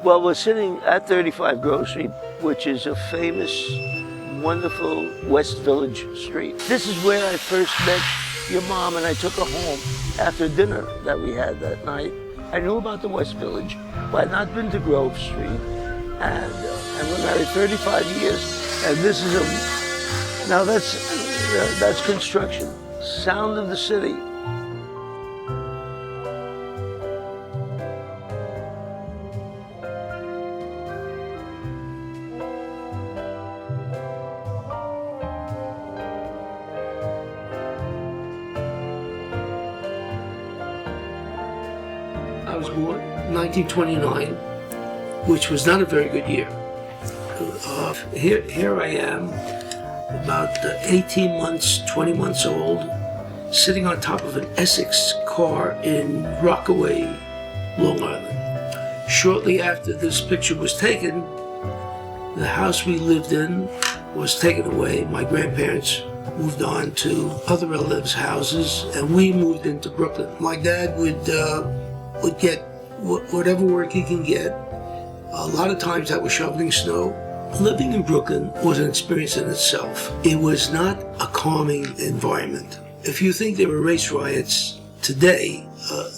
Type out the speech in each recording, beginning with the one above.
Well, we're sitting at 35 Grove Street, which is a famous, wonderful West Village street. This is where I first met your mom, and I took her home after dinner that we had that night. I knew about the West Village, but I'd not been to Grove Street, and we're married 35 years, and this is now that's construction. Sound of the city. I was born in 1929, which was not a very good year. Here I am, about 18 months, 20 months old, sitting on top of an Essex car in Rockaway, Long Island. Shortly after this picture was taken, the house we lived in was taken away. My grandparents moved on to other relatives' houses, and we moved into Brooklyn. My dad would get whatever work he can get. A lot of times that was shoveling snow. Living in Brooklyn was an experience in itself. It was not a calming environment. If you think there were race riots today,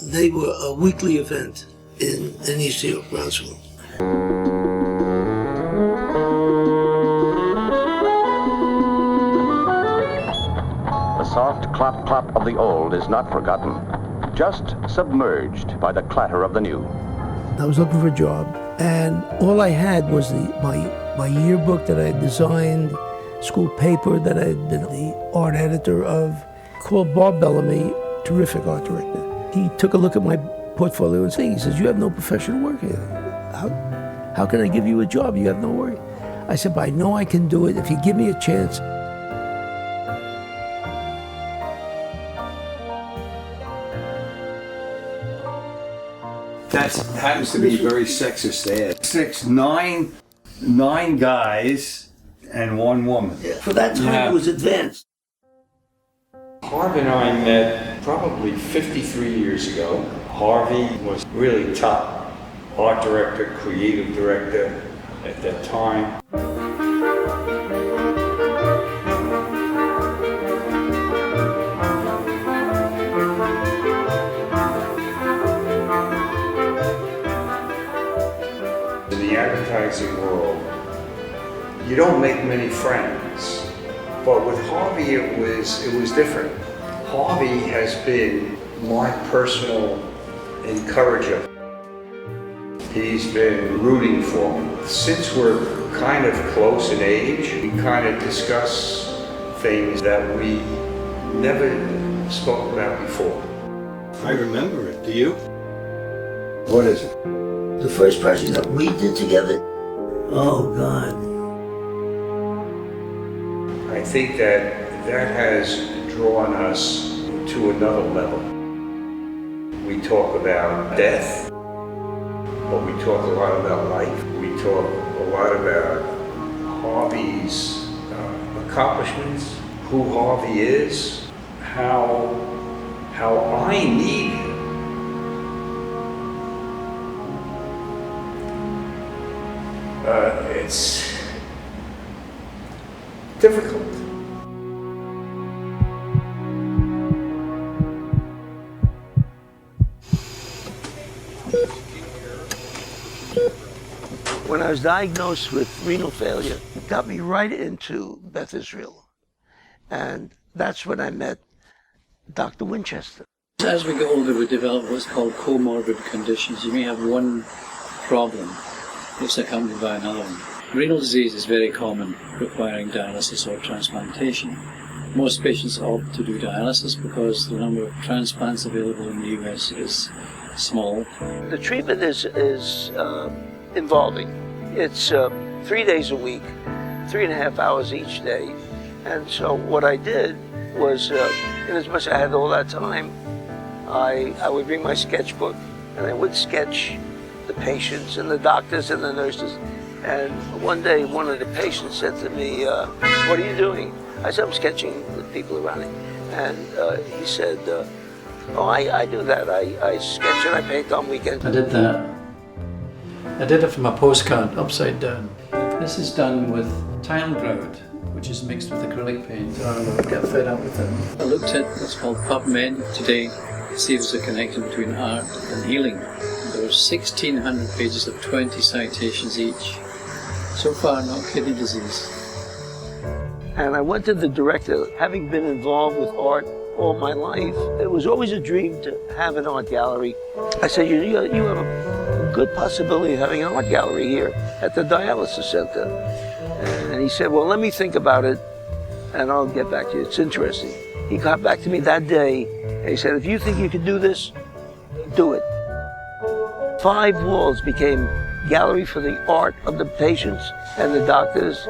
they were a weekly event in East New York, Brownsville. The soft clop-clop of the old is not forgotten, just submerged by the clatter of the new. I was looking for a job, and all I had was my yearbook that I had designed, school paper that I had been the art editor of, called Bob Bellamy, terrific art director. He took a look at my portfolio and said, he says, "You have no professional work here. How can I give you a job? You have no work." I said, "But I know I can do it if you give me a chance." That happens to be a very sexist ad. Nine guys and one woman. Yeah. For that time, it was advanced. Harv and I met probably 53 years ago. Harvey was really top art director, creative director at that time. In the advertising world, you don't make many friends, but with Harvey it was different. Harvey has been my personal encourager. He's been rooting for me. Since we're kind of close in age, we kind of discuss things that we never spoke about before. I remember it. Do you? What is it? The first project that we did together, oh God. I think that has drawn us to another level. We talk about death, but we talk a lot about life. We talk a lot about Harvey's accomplishments, who Harvey is, how I need him. It's difficult. When I was diagnosed with renal failure, it got me right into Beth Israel. And that's when I met Dr. Winchester. As we get older, we develop what's called comorbid conditions. You may have one problem that's accompanied by another one. Renal disease is very common, requiring dialysis or transplantation. Most patients opt to do dialysis because the number of transplants available in the US is small. The treatment is involving. It's 3 days a week, 3.5 hours each day. And so what I did was, in as much as I had all that time, I would bring my sketchbook and I would sketch the patients and the doctors and the nurses. And one day, one of the patients said to me, "What are you doing?" I said, "I'm sketching the people around me." And he said, "Oh, I do that. I sketch and I paint on weekends." I did that, I did it from a postcard, upside down. This is done with tile grout, which is mixed with acrylic paint. I get fed up with it. I looked at what's called PubMed today to see if there's a connection between art and healing. There were 1,600 pages of 20 citations each. So far, not kidney disease. And I went to the director, having been involved with art all my life. It was always a dream to have an art gallery. I said, you have a good possibility of having an art gallery here at the dialysis center. And he said, well, let me think about it and I'll get back to you. It's interesting. He got back to me that day and he said, if you think you can do this, do it. 5 walls became gallery for the art of the patients and the doctors,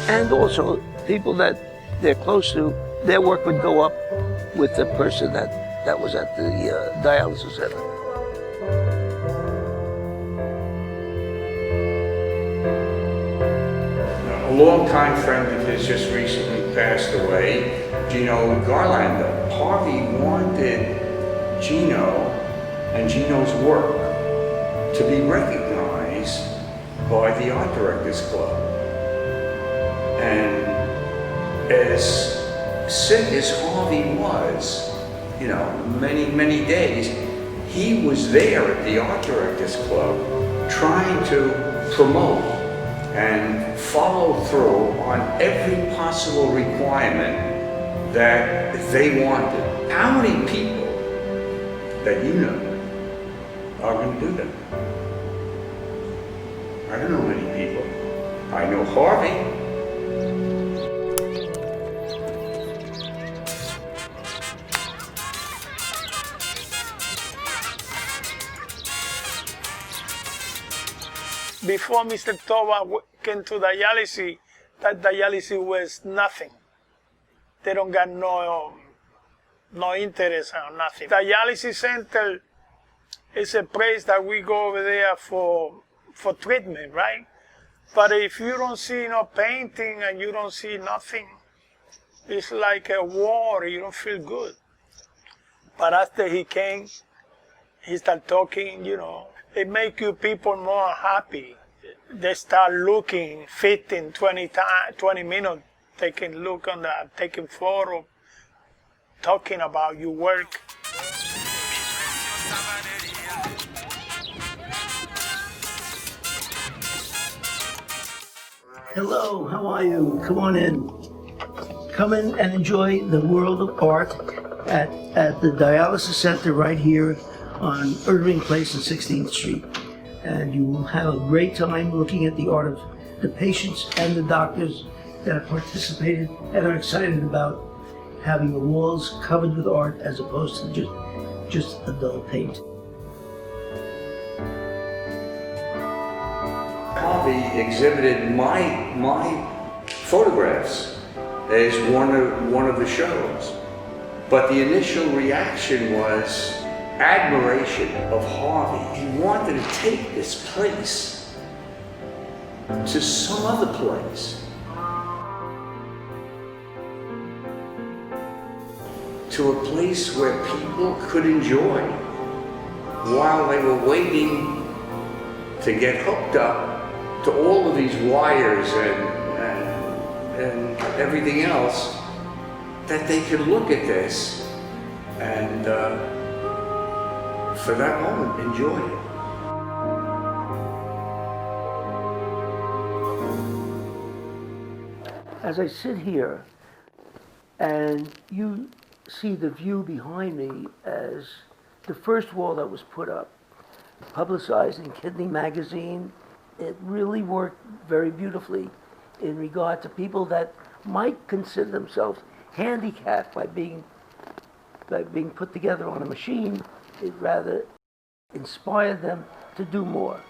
and also people that they're close to. Their work would go up with the person that was at the dialysis center. A longtime friend of his just recently passed away, Gino Garlando. Harvey wanted Gino and Gino's work to be recognized by the Art Directors Club. And as sick as Harvey was, many days, he was there at the Art Directors Club trying to promote and follow through on every possible requirement that they wanted. How many people that you know are going to do that? I don't know many people. I know Harvey. Before Mr. Toba came to dialysis, that dialysis was nothing. They don't got no interest or nothing. Dialysis center is a place that we go over there for treatment, right? But if you don't see no painting and you don't see nothing, it's like a war, you don't feel good. But after he came, he started talking, it makes you people more happy. They start looking, 15, 20 minutes, taking look on that, taking photo, talking about your work. Hello, how are you? Come on in. Come in and enjoy the world of art at the dialysis center right here on Irving Place and 16th Street. And you will have a great time looking at the art of the patients and the doctors that have participated and are excited about having the walls covered with art as opposed to just a dull paint. Harvey exhibited my photographs as one of the shows. But the initial reaction was admiration of Harvey. He wanted to take this place to some other place, to a place where people could enjoy while they were waiting to get hooked up to all of these wires and everything else, that they could look at this and for that moment enjoy it. As I sit here and you see the view behind me as the first wall that was put up, publicized in Kidney Magazine, it really worked very beautifully in regard to people that might consider themselves handicapped by being put together on a machine. It rather inspired them to do more.